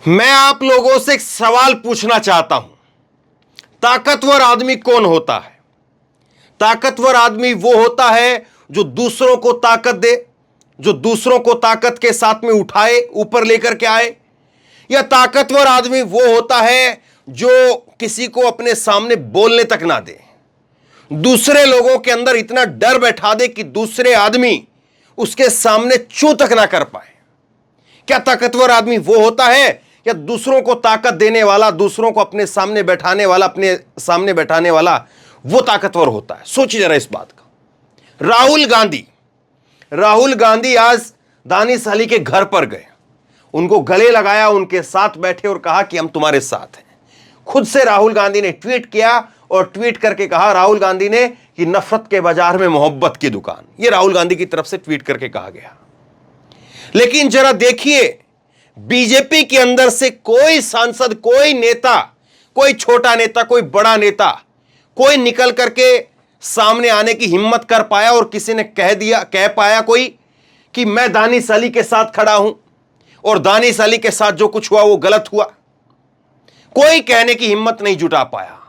मैं आप लोगों से एक सवाल पूछना चाहता हूं। ताकतवर आदमी कौन होता है? ताकतवर आदमी वो होता है जो दूसरों को ताकत दे, जो दूसरों को ताकत के साथ में उठाए, ऊपर लेकर के आए। या ताकतवर आदमी वो होता है जो किसी को अपने सामने बोलने तक ना दे, दूसरे लोगों के अंदर इतना डर बैठा दे कि दूसरे आदमी उसके सामने चू तक ना कर पाए। क्या ताकतवर आदमी वो होता है, या दूसरों को ताकत देने वाला, दूसरों को अपने सामने बैठाने वाला, अपने सामने बैठाने वाला वो ताकतवर होता है? सोचिए जरा इस बात का। राहुल गांधी आज दानिश अली के घर पर गए, उनको गले लगाया, उनके साथ बैठे और कहा कि हम तुम्हारे साथ हैं। खुद से राहुल गांधी ने ट्वीट किया और ट्वीट करके कहा, राहुल गांधी ने, कि नफरत के बाजार में मोहब्बत की दुकान। यह राहुल गांधी की तरफ से ट्वीट करके कहा गया। लेकिन जरा देखिए, बीजेपी के अंदर से कोई सांसद, कोई नेता, कोई छोटा नेता, कोई बड़ा नेता, कोई निकल करके सामने आने की हिम्मत कर पाया और किसी ने कह पाया कोई कि मैं दानिश अली के साथ खड़ा हूं और दानिश अली के साथ जो कुछ हुआ वो गलत हुआ? कोई कहने की हिम्मत नहीं जुटा पाया।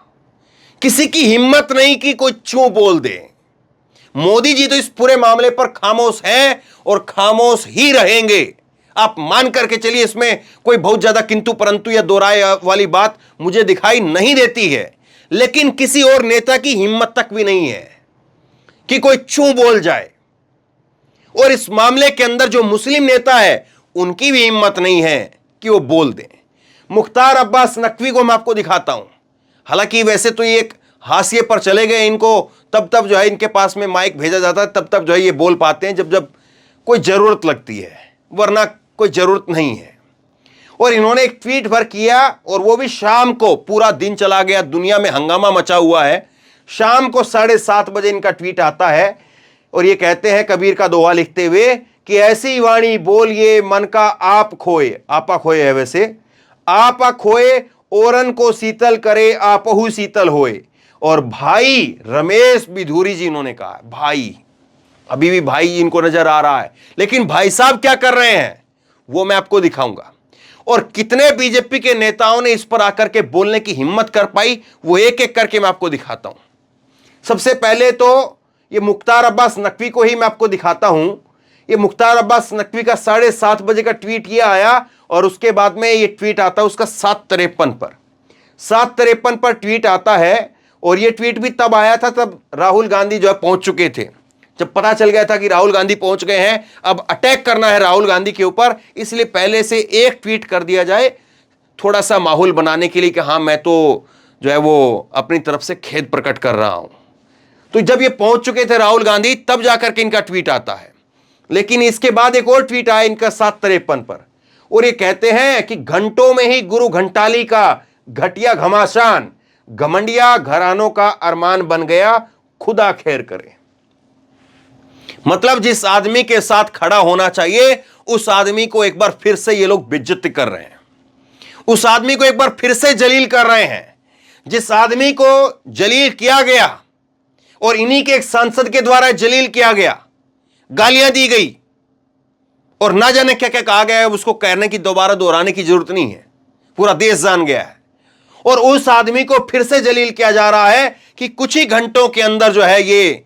किसी की हिम्मत नहीं कि कोई चू बोल दे। मोदी जी तो इस पूरे मामले पर खामोश हैं और खामोश ही रहेंगे। आप मान करके चलिए, इसमें कोई बहुत ज्यादा किंतु परंतु या दो राय वाली बात मुझे दिखाई नहीं देती है। लेकिन किसी और नेता की हिम्मत तक भी नहीं है कि कोई चू बोल जाए। और इस मामले के अंदर जो मुस्लिम नेता है, उनकी भी हिम्मत नहीं है कि वो बोल दें। मुख्तार अब्बास नकवी को मैं आपको दिखाता हूं। हालांकि वैसे तो ये एक हाशिए पर चले गए, इनको तब जो है इनके पास में माइक भेजा जाता है, तब जो है ये बोल पाते हैं जब कोई जरूरत लगती है, वरना कोई जरूरत नहीं है। और इन्होंने एक ट्वीट भर किया, और वो भी शाम को, पूरा दिन चला गया, दुनिया में हंगामा मचा हुआ है। शाम को 7:30 बजे इनका ट्वीट आता है और ये कहते हैं, कबीर का दोहा लिखते हुए, कि ऐसी वाणी बोलिए मन का आप खोए, आपा खोए है वैसे, आपा खोए औरन को शीतल करे आपहु शीतल होए। और भाई रमेश बिधूरी जी, इन्होंने कहा भाई, अभी भी भाई इनको नजर आ रहा है, लेकिन भाई साहब क्या कर रहे हैं वो मैं आपको दिखाऊंगा। और कितने बीजेपी के नेताओं ने इस पर आकर के बोलने की हिम्मत कर पाई, वो एक एक करके मैं आपको दिखाता हूं। सबसे पहले तो ये मुख्तार अब्बास नकवी को ही मैं आपको दिखाता हूं। ये मुख्तार अब्बास नकवी का 7:30 बजे का ट्वीट ये आया, और उसके बाद में ये ट्वीट आता है उसका 7:53 पर ट्वीट आता है। और ये ट्वीट भी तब आया था तब राहुल गांधी जो है पहुंच चुके थे। जब पता चल गया था कि राहुल गांधी पहुंच गए हैं, अब अटैक करना है राहुल गांधी के ऊपर, इसलिए पहले से एक ट्वीट कर दिया जाए, थोड़ा सा माहौल बनाने के लिए कि हाँ मैं तो जो है वो अपनी तरफ से खेद प्रकट कर रहा हूं। तो जब ये पहुंच चुके थे राहुल गांधी, तब जाकर के इनका ट्वीट आता है। लेकिन इसके बाद एक और ट्वीट आया इनका 7:53 पर, और ये कहते हैं कि घंटों में ही गुरु घंटाली का घटिया घमासान घमंडिया घरानों का अरमान बन गया, खुदा खैर करे। मतलब जिस आदमी के साथ खड़ा होना चाहिए, उस आदमी को एक बार फिर से ये लोग बेइज्जती कर रहे हैं, उस आदमी को एक बार फिर से जलील कर रहे हैं। जिस आदमी को जलील किया गया, और इन्हीं के एक सांसद के द्वारा जलील किया गया, गालियां दी गई, और ना जाने क्या क्या कहा गया है, उसको कहने की, दोबारा दोहराने की जरूरत नहीं है, पूरा देश जान गया है। और उस आदमी को फिर से जलील किया जा रहा है कि कुछ ही घंटों के अंदर जो है ये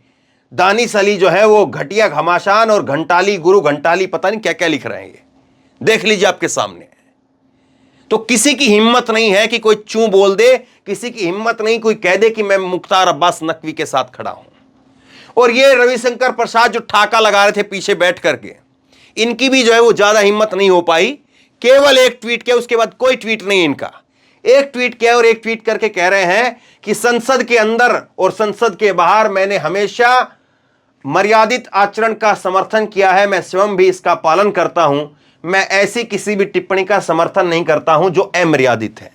दानिश अली जो है वो घटिया घमासान और घंटाली, गुरु घंटाली, पता नहीं क्या क्या लिख रहे हैं। ये देख लीजिए आपके सामने। तो किसी की हिम्मत नहीं है कि कोई चू बोल दे, किसी की हिम्मत नहीं कोई कह दे कि मैं मुख्तार अब्बास नकवी के साथ खड़ा हूं। और ये रविशंकर प्रसाद जो ठाका लगा रहे थे पीछे बैठ करके, इनकी भी जो है वो ज्यादा हिम्मत नहीं हो पाई। केवल एक ट्वीट किया, उसके बाद कोई ट्वीट नहीं इनका। एक ट्वीट किया और एक ट्वीट करके कह रहे हैं कि संसद के अंदर और संसद के बाहर मैंने हमेशा मर्यादित आचरण का समर्थन किया है, मैं स्वयं भी इसका पालन करता हूं। मैं ऐसी किसी भी टिप्पणी का समर्थन नहीं करता हूं जो अमर्यादित है।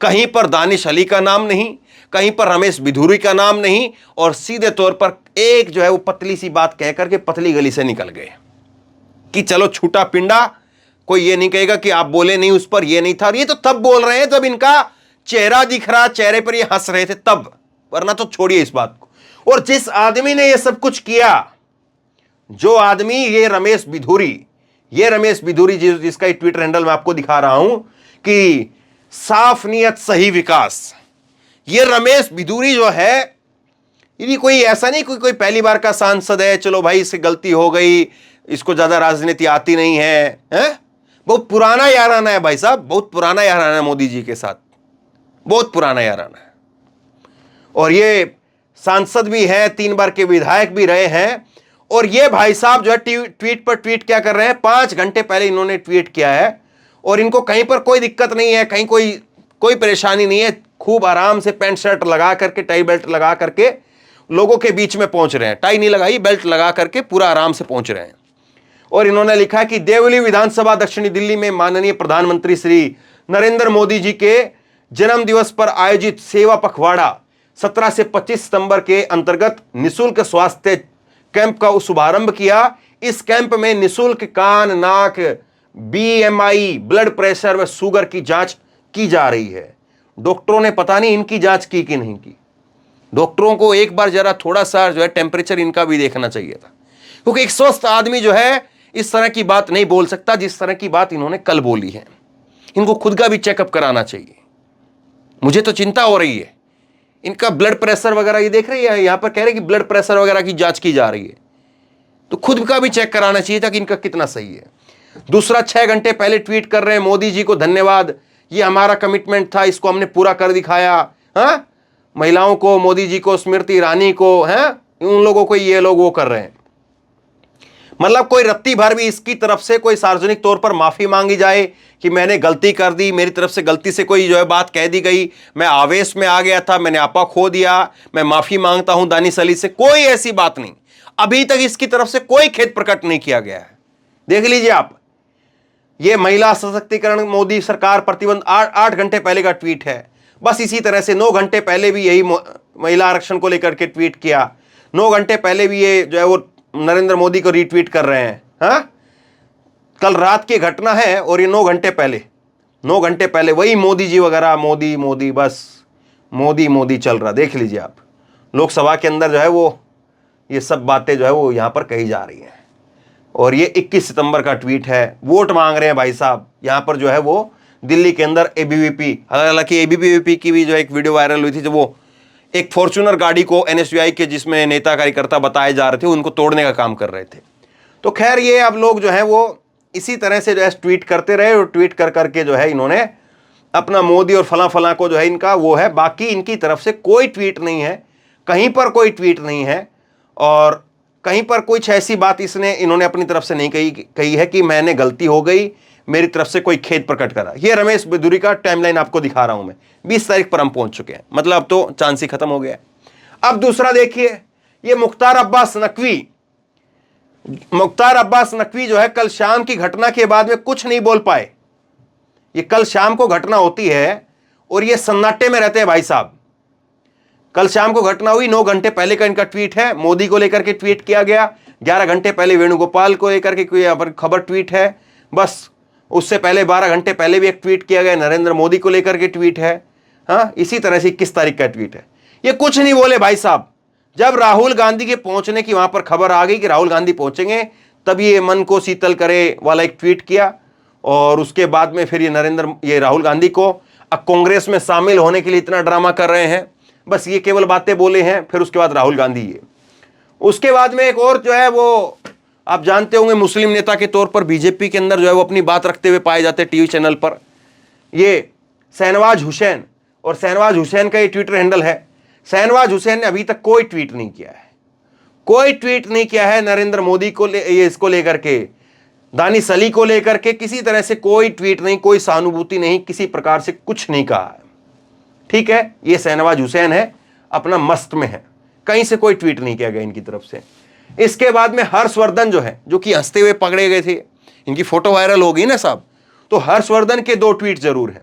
कहीं पर दानिश अली का नाम नहीं, कहीं पर रमेश बिधूरी का नाम नहीं, और सीधे तौर पर एक जो है वो पतली सी बात कह करके पतली गली से निकल गए कि चलो छूटा पिंडा, कोई ये नहीं कहेगा कि आप बोले नहीं उस पर, ये नहीं था। ये तो तब बोल रहे हैं जब इनका चेहरा दिख रहा, चेहरे पर ये हंस रहे थे तब, वरना तो छोड़िए इस बात को। और जिस आदमी ने ये सब कुछ किया, जो आदमी, ये रमेश बिधूरी जिसका ट्विटर हैंडल मैं आपको दिखा रहा हूं, कि साफ नियत सही विकास। ये रमेश बिधूरी जो है, यदि कोई ऐसा नहीं कोई पहली बार का सांसद है, चलो भाई इससे गलती हो गई, इसको ज्यादा राजनीति आती नहीं है, हैं? बहुत पुराना याराना है भाई साहब, बहुत पुराना याराना है मोदी जी के साथ, बहुत पुराना याराना है। और ये सांसद भी है, 3 बार के विधायक भी रहे हैं। और ये भाई साहब जो है ट्वीट पर ट्वीट क्या कर रहे हैं, 5 घंटे पहले इन्होंने ट्वीट किया है और इनको कहीं पर कोई दिक्कत नहीं है, कहीं कोई परेशानी नहीं है। खूब आराम से पैंट शर्ट लगा करके, टाई बेल्ट लगा करके लोगों के बीच में पहुंच रहे हैं। टाई नहीं लगाई, बेल्ट लगा करके पूरा आराम से पहुंच रहे हैं। और इन्होंने लिखा कि देवली विधानसभा दक्षिणी दिल्ली में माननीय प्रधानमंत्री श्री नरेंद्र मोदी जी के जन्म दिवस पर आयोजित सेवा पखवाड़ा 17 से 25 सितंबर के अंतर्गत निःशुल्क स्वास्थ्य कैंप का शुभारंभ किया। इस कैंप में निःशुल्क कान, नाक, बीएमआई, ब्लड प्रेशर व शुगर की जांच की जा रही है। डॉक्टरों ने पता नहीं इनकी जांच की कि नहीं की। डॉक्टरों को एक बार जरा थोड़ा सा जो है टेम्परेचर इनका भी देखना चाहिए था, क्योंकि एक स्वस्थ आदमी जो है इस तरह की बात नहीं बोल सकता जिस तरह की बात इन्होंने कल बोली है। इनको खुद का भी चेकअप कराना चाहिए। मुझे तो चिंता हो रही है, इनका ब्लड प्रेशर वगैरह ये देख रही है, यहां पर कह रहे कि ब्लड प्रेशर वगैरह की जांच की जा रही है, तो खुद का भी चेक कराना चाहिए था कि इनका कितना सही है। दूसरा, 6 घंटे पहले ट्वीट कर रहे हैं, मोदी जी को धन्यवाद, ये हमारा कमिटमेंट था, इसको हमने पूरा कर दिखाया। हाँ, महिलाओं को, मोदी जी को, स्मृति ईरानी को, हैं, उन लोगों को ये लोग वो कर रहे हैं। मतलब कोई रत्ती भर भी इसकी तरफ से कोई सार्वजनिक तौर पर माफी मांगी जाए कि मैंने गलती कर दी, मेरी तरफ से गलती से कोई जो है बात कह दी गई, मैं आवेश में आ गया था, मैंने आपा खो दिया, मैं माफी मांगता हूं दानिश अली से, कोई ऐसी बात नहीं। अभी तक इसकी तरफ से कोई खेद प्रकट नहीं किया गया है। देख लीजिए आप, ये महिला सशक्तिकरण मोदी सरकार प्रतिबंध 8 घंटे पहले का ट्वीट है। बस इसी तरह से 9 घंटे पहले भी यही महिला आरक्षण को लेकर के ट्वीट किया। 9 घंटे पहले भी ये जो है वो नरेंद्र मोदी को रीट्वीट कर रहे हैं। हाँ, कल रात की घटना है और ये 9 घंटे पहले वही मोदी जी वगैरह, मोदी मोदी, बस मोदी मोदी चल रहा। देख लीजिए आप, लोकसभा के अंदर जो है वो ये सब बातें जो है वो यहां पर कही जा रही हैं। और ये 21 सितंबर का ट्वीट है, वोट मांग रहे हैं भाई साहब। यहां पर जो है वो दिल्ली के अंदर एबीवीपी, हालांकि एबीवीपी की भी जो एक वीडियो वायरल हुई थी, जो वो एक फॉर्च्यूनर गाड़ी को एनएसयूआई के जिसमें नेता कार्यकर्ता बताए जा रहे थे, उनको तोड़ने का काम कर रहे थे। तो खैर, ये अब लोग जो है वो इसी तरह से जो है ट्वीट करते रहे और ट्वीट कर करके जो है इन्होंने अपना मोदी और फला फला को जो है इनका वो है। बाकी इनकी तरफ से कोई ट्वीट नहीं है, कहीं पर कोई ट्वीट नहीं है, और कहीं पर कुछ ऐसी बात इन्होंने अपनी तरफ से नहीं कही है कि मैंने गलती हो गई, मेरी तरफ से कोई खेद प्रकट करा। ये रमेश बिधूरी का टाइमलाइन आपको दिखा रहा हूं मैं। 20 तारीख पर हम पहुंच चुके हैं, मतलब अब तो चांस ही खत्म हो गया है। अब दूसरा देखिए, ये मुख्तार अब्बास नकवी जो है कल शाम की घटना के बाद में कुछ नहीं बोल पाए। ये कल शाम को घटना होती है और ये सन्नाटे में रहते हैं भाई साहब। कल शाम को घटना हुई, 9 घंटे पहले का इनका ट्वीट है, मोदी को लेकर के ट्वीट किया गया। 11 घंटे पहले वेणुगोपाल को लेकर के कोई खबर ट्वीट है। बस उससे पहले 12 घंटे पहले भी एक ट्वीट किया गया, नरेंद्र मोदी को लेकर के ट्वीट है। हाँ, इसी तरह से 21 तारीख का ट्वीट है। ये कुछ नहीं बोले भाई साहब। जब राहुल गांधी के पहुंचने की वहां पर खबर आ गई कि राहुल गांधी पहुंचेंगे, तब ये मन को शीतल करे वाला एक ट्वीट किया। और उसके बाद में फिर ये राहुल गांधी को अब कांग्रेस में शामिल होने के लिए इतना ड्रामा कर रहे हैं। बस ये केवल बातें बोले हैं। फिर उसके बाद राहुल गांधी, ये उसके बाद में एक और जो है वो आप जानते होंगे, मुस्लिम नेता के तौर पर बीजेपी के अंदर जो है वो अपनी बात रखते हुए पाए जाते हैं टीवी चैनल पर, ये शहनवाज हुसैन। और शहनवाज हुसैन का ये ट्विटर हैंडल है। शहनवाज हुसैन ने अभी तक कोई ट्वीट नहीं किया है, नरेंद्र मोदी को ये इसको लेकर के, दानिश अली को लेकर के किसी तरह से कोई ट्वीट नहीं, कोई सहानुभूति नहीं, किसी प्रकार से कुछ नहीं कहा। ठीक है, ये शहनवाज हुसैन है, अपना मस्त में है, कहीं से कोई ट्वीट नहीं किया गया इनकी तरफ से। इसके बाद में हर्षवर्धन जो है, जो कि हंसते हुए पकड़े गए थे, इनकी फोटो वायरल हो गई ना साहब, तो हर्षवर्धन के 2 ट्वीट जरूर है।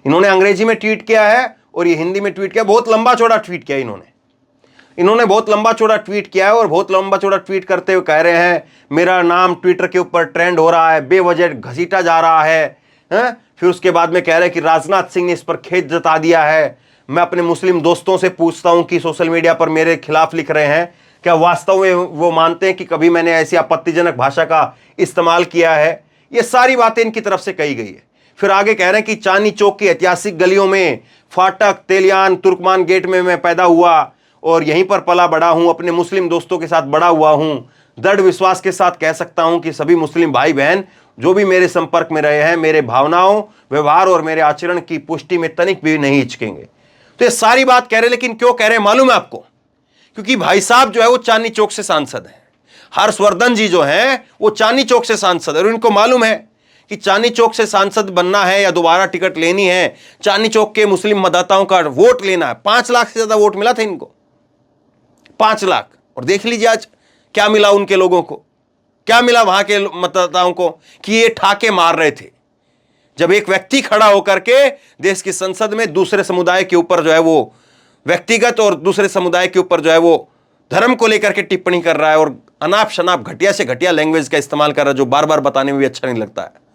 इन्होंने अंग्रेजी में ट्वीट किया है और ये हिंदी में ट्वीट किया। बहुत लंबा चौड़ा ट्वीट किया इन्होंने बहुत लंबा चौड़ा ट्वीट किया है। और बहुत लंबा चौड़ा ट्वीट करते हुए कह रहे हैं, मेरा नाम ट्विटर के ऊपर ट्रेंड हो रहा है, बेवजह घसीटा जा रहा है। फिर उसके बाद में कह रहे हैं कि राजनाथ सिंह ने इस पर खेद जता दिया है। मैं अपने मुस्लिम दोस्तों से पूछता हूं कि सोशल मीडिया पर मेरे खिलाफ लिख रहे हैं, क्या वास्तव में वो मानते हैं कि कभी मैंने ऐसी आपत्तिजनक भाषा का इस्तेमाल किया है? ये सारी बातें इनकी तरफ से कही गई है। फिर आगे कह रहे हैं कि चांदनी चौक की ऐतिहासिक गलियों में, फाटक, तेलियान, तुर्कमान गेट में मैं पैदा हुआ और यहीं पर पला बड़ा हूं, अपने मुस्लिम दोस्तों के साथ बड़ा हुआ हूं। दृढ़ विश्वास के साथ कह सकता हूं कि सभी मुस्लिम भाई बहन जो भी मेरे संपर्क में रहे हैं, मेरे भावनाओं, व्यवहार और मेरे आचरण की पुष्टि में तनिक भी नहीं हिचकेंगे। तो ये सारी बात कह रहे, लेकिन क्यों कह रहे हैं मालूम है आपको? क्योंकि भाई साहब जो है वो चांदनी चौक से सांसद हैं। हर्षवर्धन जी जो हैं वो चांदनी चौक से सांसद है और इनको मालूम है कि चांदनी चौक से सांसद बनना है या दोबारा टिकट लेनी है, चांदनी चौक के मुस्लिम मतदाताओं का वोट लेना है। 5 लाख से ज्यादा वोट मिला था इनको, 5 लाख। और देख लीजिए आज क्या मिला उनके लोगों को, क्या मिला वहां के मतदाताओं को, कि ये ठाके मार रहे थे जब एक व्यक्ति खड़ा होकर के देश की संसद में दूसरे समुदाय के ऊपर जो है वो व्यक्तिगत और दूसरे समुदाय के ऊपर जो है वो धर्म को लेकर के टिप्पणी कर रहा है और अनाप शनाप घटिया से घटिया लैंग्वेज का इस्तेमाल कर रहा है, जो बार बार बताने में भी अच्छा नहीं लगता है।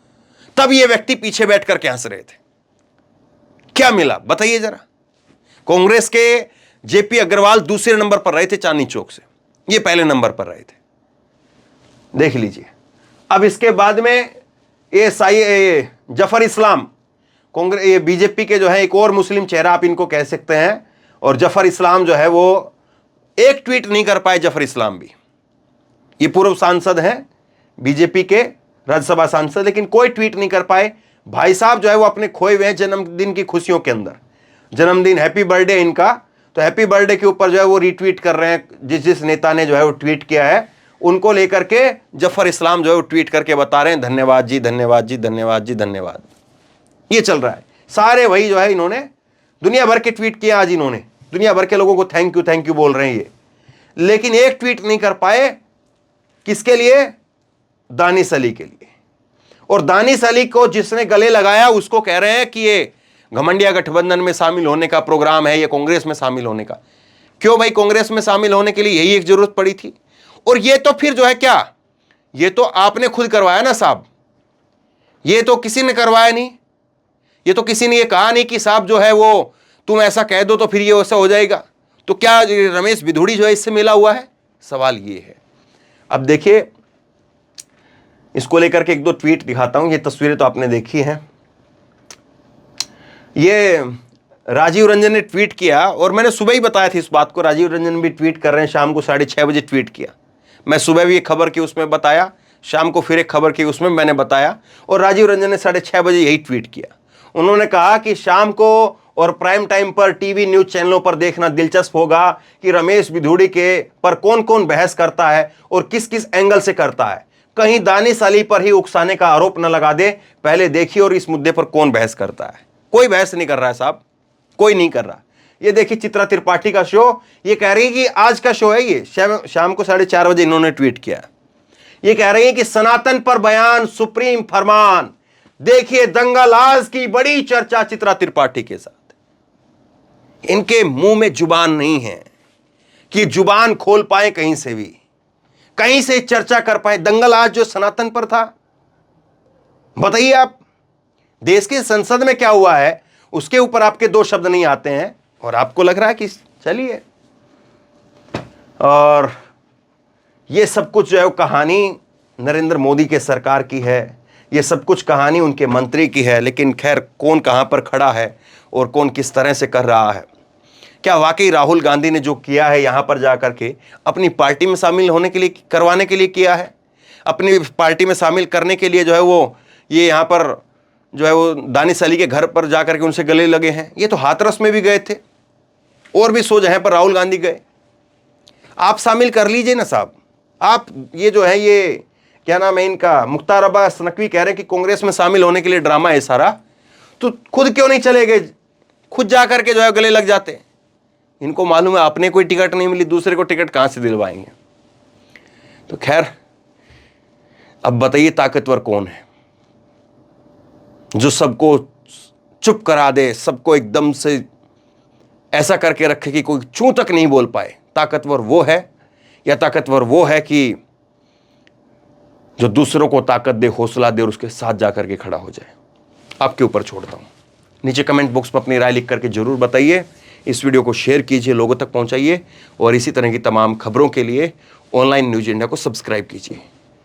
तब ये व्यक्ति पीछे बैठ करके हंस रहे थे। क्या मिला बताइए जरा? कांग्रेस के जेपी अग्रवाल दूसरे नंबर पर रहे थे चांदनी चौक से, ये पहले नंबर पर रहे थे, देख लीजिए। अब इसके बाद में ये जफर इस्लाम, कांग्रेस ये बीजेपी के जो है एक और मुस्लिम चेहरा आप इनको कह सकते हैं। और जफर इस्लाम जो है वो एक ट्वीट नहीं कर पाए। जफर इस्लाम भी ये पूर्व सांसद हैं बीजेपी के, राज्यसभा सांसद, लेकिन कोई ट्वीट नहीं कर पाए। भाई साहब जो है वो अपने खोए हुए हैं जन्मदिन की खुशियों के अंदर। जन्मदिन, हैप्पी बर्थडे इनका, तो हैप्पी बर्थडे के ऊपर जो है वो रीट्वीट कर रहे हैं। जिस जिस नेता ने जो है वो ट्वीट किया है उनको लेकर के जफर इस्लाम जो है वो ट्वीट करके बता रहे हैं धन्यवाद जी, धन्यवाद जी, धन्यवाद जी, धन्यवाद। ये चल रहा है। सारे वही जो है इन्होंने दुनिया भर के ट्वीट किया आज, इन्होंने दुनिया भर के लोगों को थैंक यू बोल रहे हैं ये, लेकिन एक ट्वीट नहीं कर पाए। किसके लिए? दानिश अली के लिए। और दानिश अली को जिसने गले लगाया उसको कह रहे हैं कि ये घमंडिया गठबंधन में शामिल होने का प्रोग्राम है, ये कांग्रेस में शामिल होने का। क्यों भाई? कांग्रेस में शामिल होने के लिए यही एक जरूरत पड़ी थी। और ये तो फिर जो है क्या, ये तो आपने खुद करवाया ना साहब, ये तो किसी ने करवाया नहीं। ये तो किसी ने ये कहा नहीं कि साहब जो है वो तुम ऐसा कह दो तो फिर ये वैसा हो जाएगा। तो क्या रमेश बिधूड़ी जो है इससे मिला हुआ है? सवाल ये है। अब देखिए इसको लेकर के 1-2 ट्वीट दिखाता हूं। ये तस्वीरें तो आपने देखी हैं। ये राजीव रंजन ने ट्वीट किया और मैंने सुबह ही बताया था इस बात को। राजीव रंजन भी ट्वीट कर रहे हैं, शाम को 6:30 बजे ट्वीट किया। मैं सुबह भी एक खबर की उसमें बताया, शाम को फिर एक खबर की उसमें मैंने बताया, और राजीव रंजन ने 6:30 बजे यही ट्वीट किया। उन्होंने कहा कि शाम को और प्राइम टाइम पर टीवी न्यूज चैनलों पर देखना दिलचस्प होगा कि रमेश बिधूड़ी के पर कौन कौन बहस करता है और किस किस एंगल से करता है। कहीं दानिश अली पर ही उकसाने का आरोप न लगा दे। पहले देखिए और इस मुद्दे पर कौन बहस करता है। कोई बहस नहीं कर रहा है साहब, कोई नहीं कर रहा। ये देखिए चित्रा त्रिपाठी का शो, ये कह रही है कि आज का शो है ये, शाम को 4:30 बजे इन्होंने ट्वीट किया। ये कह रही है कि सनातन पर बयान, सुप्रीम फरमान। देखिए दंगालाज की बड़ी चर्चा चित्रा त्रिपाठी के साथ। इनके मुंह में जुबान नहीं है कि जुबान खोल पाए कहीं से भी, कहीं से चर्चा कर पाए। दंगालाज जो सनातन पर था, बताइए आप देश के संसद में क्या हुआ है, उसके ऊपर आपके 2 शब्द नहीं आते हैं और आपको लग रहा है कि चलिए। और ये सब कुछ जो है वो कहानी नरेंद्र मोदी के सरकार की है, ये सब कुछ कहानी उनके मंत्री की है। लेकिन खैर कौन कहां पर खड़ा है और कौन किस तरह से कर रहा है। क्या वाकई राहुल गांधी ने जो किया है यहां पर जाकर के अपनी पार्टी में शामिल होने के लिए, करवाने के लिए किया है, अपनी पार्टी में शामिल करने के लिए जो है वो ये यहां पर जो है वो दानिश अली के घर पर जाकर के उनसे गले लगे हैं। ये तो हाथरस में भी गए थे और भी सो जगह पर राहुल गांधी गए। आप शामिल कर लीजिए ना साहब। आप ये जो है ये क्या नाम है इनका, मुख्तार अब्बास नकवी कह रहे हैं कि कांग्रेस में शामिल होने के लिए ड्रामा है सारा, तो खुद क्यों नहीं चले गए? खुद जाकर के जो है गले लग जाते। इनको मालूम है अपने कोई टिकट नहीं मिली, दूसरे को टिकट कहां से दिलवाएंगे। तो खैर अब बताइए ताकतवर कौन है जो सबको चुप करा दे, सबको एकदम से ऐसा करके रखे कि कोई चूं तक नहीं बोल पाए। ताकतवर वो है या ताकतवर वो है कि जो दूसरों को ताकत दे, हौसला दे और उसके साथ जाकर के खड़ा हो जाए। आपके ऊपर छोड़ता हूं। नीचे कमेंट बॉक्स में अपनी राय लिख करके जरूर बताइए। इस वीडियो को शेयर कीजिए, लोगों तक पहुंचाइए और इसी तरह की तमाम खबरों के लिए ऑनलाइन न्यूज़ इंडिया को सब्सक्राइब कीजिए।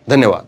धन्यवाद।